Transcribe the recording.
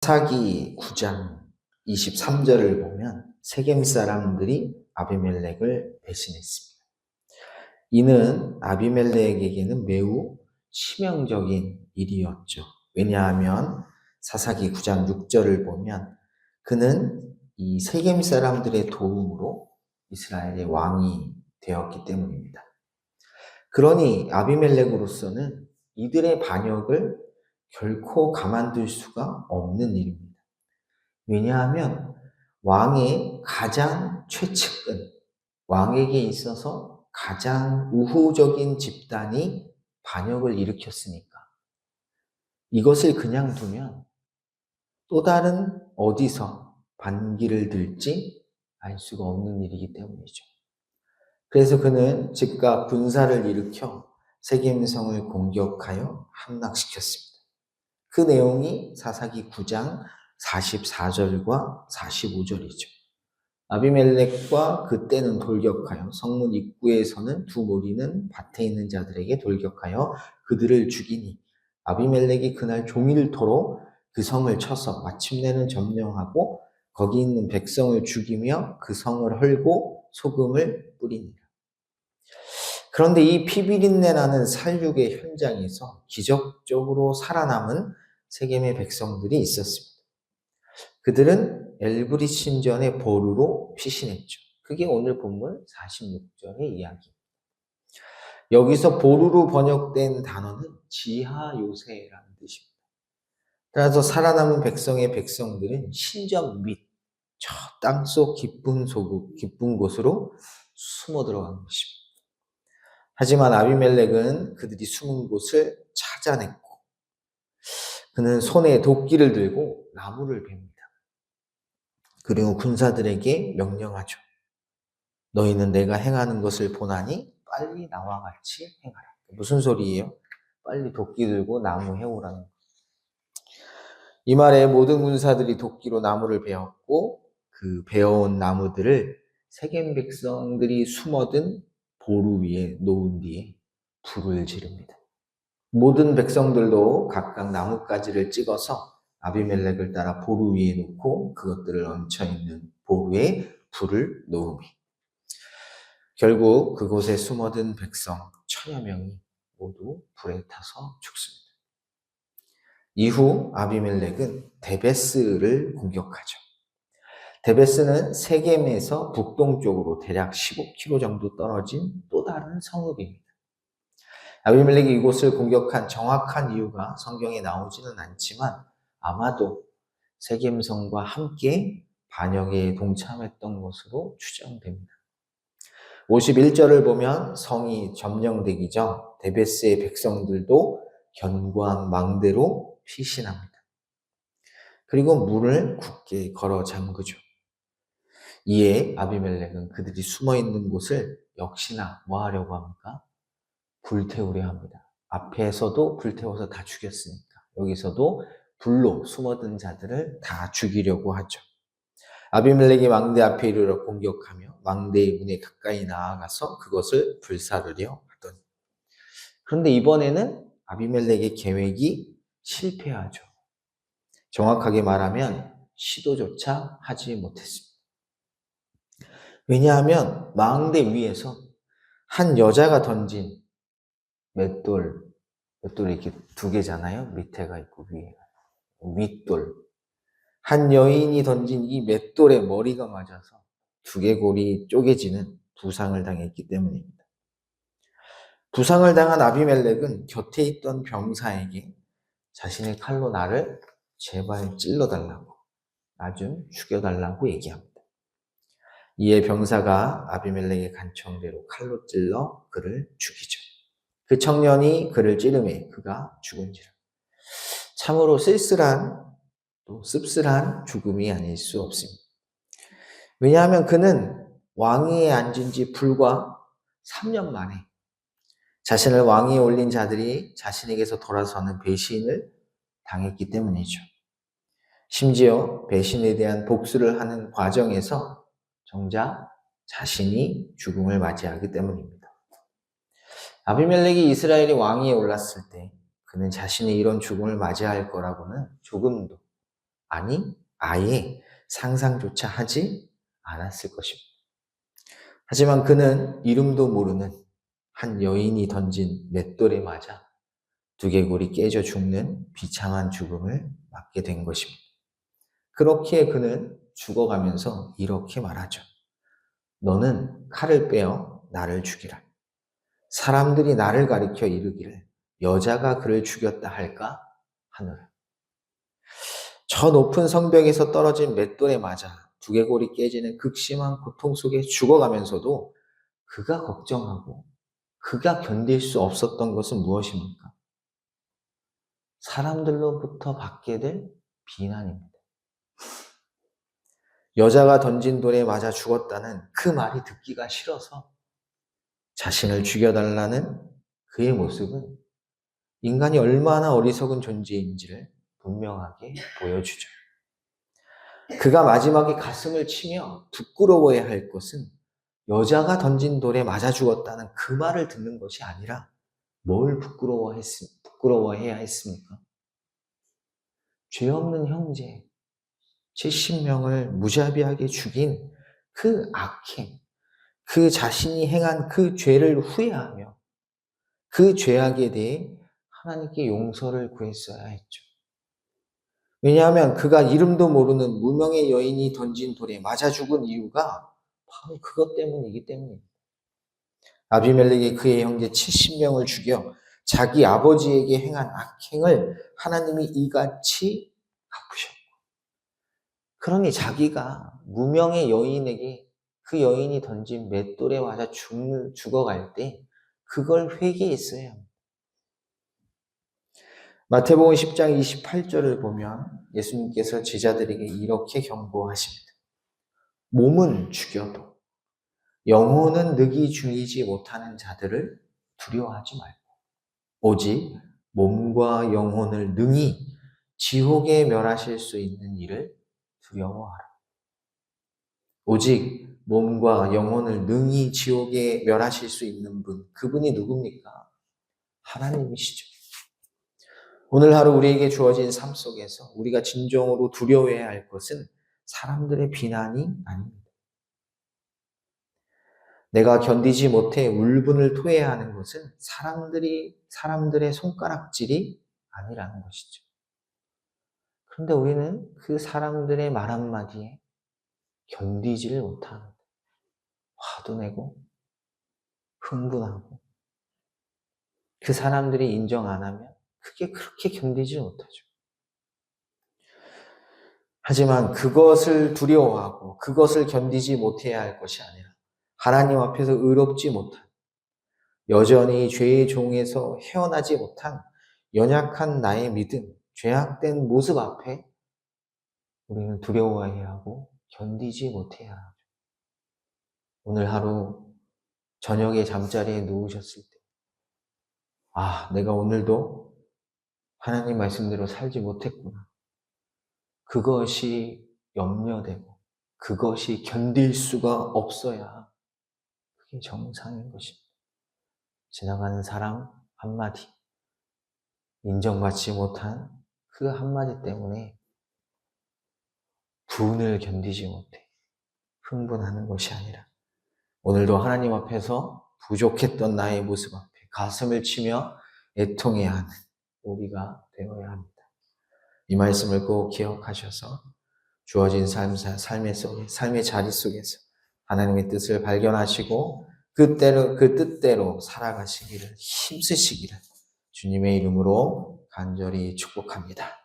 사기 9장 23절을 보면 세겜 사람들이 아비멜렉을 배신했습니다. 이는 아비멜렉에게는 매우 치명적인 일이었죠. 왜냐하면 사사기 9장 6절을 보면 그는 이 세겜 사람들의 도움으로 이스라엘의 왕이 되었기 때문입니다. 그러니 아비멜렉으로서는 이들의 반역을 결코 가만둘 수가 없는 일입니다. 왜냐하면 왕의 가장 최측근, 왕에게 있어서 가장 우호적인 집단이 반역을 일으켰으니까 이것을 그냥 두면 또 다른 어디서 반기를 들지 알 수가 없는 일이기 때문이죠. 그래서 그는 즉각 군사를 일으켜 세겜성을 공격하여 함락시켰습니다. 그 내용이 사사기 9장 44절과 45절이죠. 아비멜렉과 그때는 돌격하여 성문 입구에서는 두 무리는 밭에 있는 자들에게 돌격하여 그들을 죽이니 아비멜렉이 그날 종일토록 그 성을 쳐서 마침내는 점령하고 거기 있는 백성을 죽이며 그 성을 헐고 소금을 뿌리니라. 그런데 이 피비린내 나는 살육의 현장에서 기적적으로 살아남은 세겜의 백성들이 있었습니다. 그들은 엘브리 신전의 보루로 피신했죠. 그게 오늘 본문 46절의 이야기. 여기서 보루로 번역된 단어는 지하 요새라는 뜻입니다. 따라서 살아남은 백성의 백성들은 신전 밑, 저 땅속 깊은 곳으로 숨어 들어간 것입니다. 하지만 아비멜렉은 그들이 숨은 곳을 찾아냈고 그는 손에 도끼를 들고 나무를 베니다. 그리고 군사들에게 명령하죠. 너희는 내가 행하는 것을 보나니 빨리 나와 같이 행하라. 무슨 소리예요? 빨리 도끼 들고 나무 해오라는 것. 이 말에 모든 군사들이 도끼로 나무를 베었고 그 베어온 나무들을 세겜 백성들이 숨어든 보루 위에 놓은 뒤에 불을 지릅니다. 모든 백성들도 각각 나뭇가지를 찍어서 아비멜렉을 따라 보루 위에 놓고 그것들을 얹혀있는 보루에 불을 놓으니 결국 그곳에 숨어든 백성 1000여 명이 모두 불에 타서 죽습니다. 이후 아비멜렉은 데베스를 공격하죠. 데베스는 세겜에서 북동쪽으로 대략 15km 정도 떨어진 또 다른 성읍입니다. 아비멜렉이 이곳을 공격한 정확한 이유가 성경에 나오지는 않지만 아마도 세겜성과 함께 반역에 동참했던 것으로 추정됩니다. 51절을 보면 성이 점령되기 전 데베스의 백성들도 견고한 망대로 피신합니다. 그리고 문을 굳게 걸어 잠그죠. 이에 아비멜렉은 그들이 숨어있는 곳을 역시나 뭐 하려고 합니까? 불태우려 합니다. 앞에서도 불태워서 다 죽였으니까 여기서도 불로 숨어든 자들을 다 죽이려고 하죠. 아비멜렉이 망대 앞에 이르러 공격하며 망대의 문에 가까이 나아가서 그것을 불사르려 하더니 그런데 이번에는 아비멜렉의 계획이 실패하죠. 정확하게 말하면 시도조차 하지 못했습니다. 왜냐하면 망대 위에서 한 여자가 던진 맷돌 이렇게 두 개잖아요. 밑에가 있고 위에가. 윗돌. 한 여인이 던진 이 맷돌에 머리가 맞아서 두개골이 쪼개지는 부상을 당했기 때문입니다. 부상을 당한 아비멜렉은 곁에 있던 병사에게 자신의 칼로 나를 제발 찔러달라고, 나 좀 죽여달라고 얘기합니다. 이에 병사가 아비멜렉의 간청대로 칼로 찔러 그를 죽이죠. 그 청년이 그를 찌르매 그가 죽은지라. 참으로 쓸쓸한 또 씁쓸한 죽음이 아닐 수 없습니다. 왜냐하면 그는 왕위에 앉은 지 불과 3년 만에 자신을 왕위에 올린 자들이 자신에게서 돌아서는 배신을 당했기 때문이죠. 심지어 배신에 대한 복수를 하는 과정에서 정작 자신이 죽음을 맞이하기 때문입니다. 아비멜렉이 이스라엘의 왕위에 올랐을 때 그는 자신이 이런 죽음을 맞이할 거라고는 조금도 아니, 아예 상상조차 하지 않았을 것입니다. 하지만 그는 이름도 모르는 한 여인이 던진 맷돌에 맞아 두개골이 깨져 죽는 비참한 죽음을 맞게 된 것입니다. 그렇기에 그는 죽어가면서 이렇게 말하죠. 너는 칼을 빼어 나를 죽이라. 사람들이 나를 가리켜 이르기를 여자가 그를 죽였다 할까 하노라. 저 높은 성벽에서 떨어진 맷돌에 맞아 두개골이 깨지는 극심한 고통 속에 죽어가면서도 그가 걱정하고 그가 견딜 수 없었던 것은 무엇입니까? 사람들로부터 받게 될 비난입니다. 여자가 던진 돌에 맞아 죽었다는 그 말이 듣기가 싫어서 자신을 죽여달라는 그의 모습은 인간이 얼마나 어리석은 존재인지를 분명하게 보여주죠. 그가 마지막에 가슴을 치며 부끄러워해야 할 것은 여자가 던진 돌에 맞아 죽었다는 그 말을 듣는 것이 아니라 뭘 부끄러워해야 했습니까? 죄 없는 형제 70명을 무자비하게 죽인 그 악행, 그 자신이 행한 그 죄를 후회하며 그 죄악에 대해 하나님께 용서를 구했어야 했죠. 왜냐하면 그가 이름도 모르는 무명의 여인이 던진 돌에 맞아 죽은 이유가 바로 그것 때문이기 때문입니다. 아비멜렉이 그의 형제 70명을 죽여 자기 아버지에게 행한 악행을 하나님이 이같이 갚으셨고, 그러니 자기가 무명의 여인에게 그 여인이 던진 맷돌에 맞아 죽어갈 때 그걸 회개했어야 합니다. 마태복음 10장 28절을 보면 예수님께서 제자들에게 이렇게 경고하십니다. 몸은 죽여도 영혼은 늑이 죽이지 못하는 자들을 두려워하지 말고 오직 몸과 영혼을 능히 지옥에 멸하실 수 있는 이를 두려워하라. 오직 몸과 영혼을 능히 지옥에 멸하실 수 있는 분, 그분이 누굽니까? 하나님이시죠. 오늘 하루 우리에게 주어진 삶 속에서 우리가 진정으로 두려워해야 할 것은 사람들의 비난이 아닙니다. 내가 견디지 못해 울분을 토해야 하는 것은 사람들의 손가락질이 아니라는 것이죠. 그런데 우리는 그 사람들의 말 한마디에 견디지를 못합니다. 화도 내고 흥분하고 그 사람들이 인정 안 하면 그게 그렇게 견디지 못하죠. 하지만 그것을 두려워하고 그것을 견디지 못해야 할 것이 아니라 하나님 앞에서 의롭지 못한, 여전히 죄의 종에서 헤어나지 못한 연약한 나의 믿음, 죄악된 모습 앞에 우리는 두려워해야 하고 견디지 못해야 하죠. 오늘 하루 저녁에 잠자리에 누우셨을 때, 내가 오늘도 하나님 말씀대로 살지 못했구나. 그것이 염려되고 그것이 견딜 수가 없어야 그게 정상인 것입니다. 지나가는 사람 한마디, 인정받지 못한 그 한마디 때문에 분을 견디지 못해 흥분하는 것이 아니라 오늘도 하나님 앞에서 부족했던 나의 모습 앞에 가슴을 치며 애통해야 하는 우리가 되어야 합니다. 이 말씀을 꼭 기억하셔서 주어진 삶의 자리 속에서 하나님의 뜻을 발견하시고 그 뜻대로 살아가시기를 힘쓰시기를 주님의 이름으로 간절히 축복합니다.